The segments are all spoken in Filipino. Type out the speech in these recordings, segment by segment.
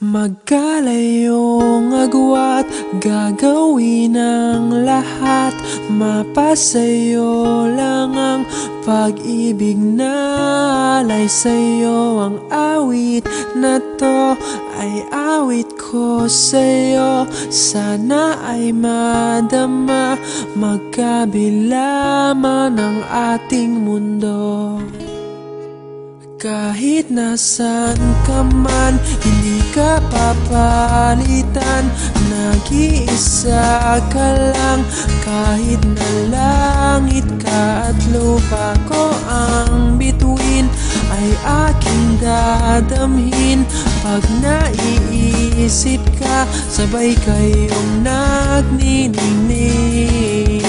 Magkalayong agwat, gagawin ang lahat. Mapasayo lang ang pag-ibig na alay sa'yo. Ang awit na to ay awit ko sa'yo. Sana ay madama magkabila man ang ating mundo. Kahit nasan ka man, hindi ka papalitan. Nag-iisa ka lang, kahit na langit ka at lupa ko ang bituin, ay aking dadamhin. Pag naiisip ka, sabay kayong nagniningning.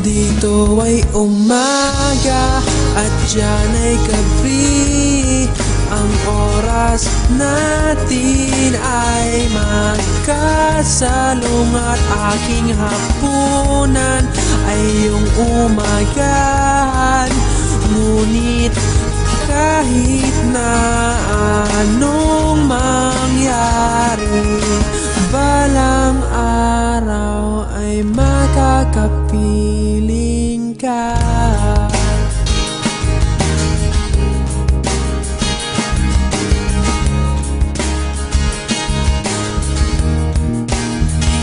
Dito ay umaga at diyan ay gabi. Ang oras natin ay magkasalungat. Aking hapunan ay iyong umagahan. Ngunit kahit na anong mangyari, balang araw ay makakapiling ka.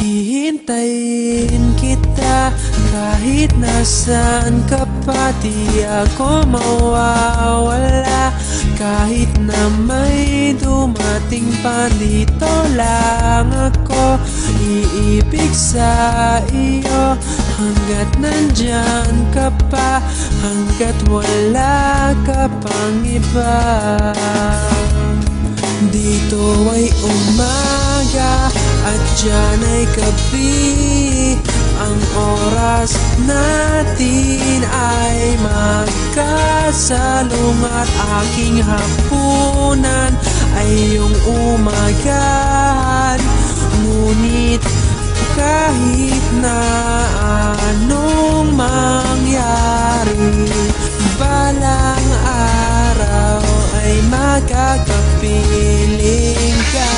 Hihintayin kita kahit nasaan ka pa. Di ako mawawala kahit na may dumating pa. Dito lang ako iibig sa iyo hanggat nandyan ka pa, hanggat wala ka pang iba. Dito ay umaga at diyan ay gabi. Ang oras natin ay magkasalungat. Aking hapunan ay iyong umagahan. Ngunit kahit na anong mangyari, balang araw ay makakapiling ka.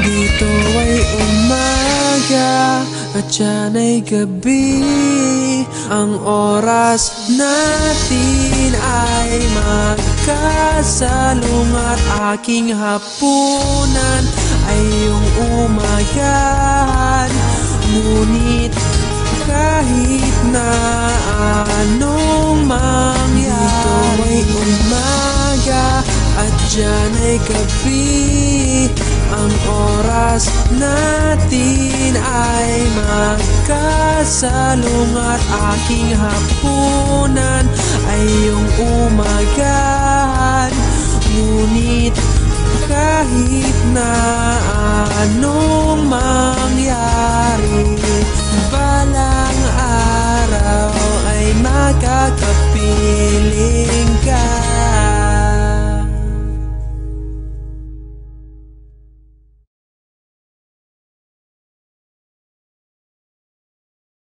Dito ay umaga at diyan ay gabi. Ang oras natin ay magkasalungat. Aking hapunan ay iyong umagahan. Ngunit kahit na anong mangyari, dito ay umaga at diyan ay gabi. Ang oras natin ay magkasalungat. Aking hapunan ay iyong umagahan. Ngunit kahit na anong mangyari,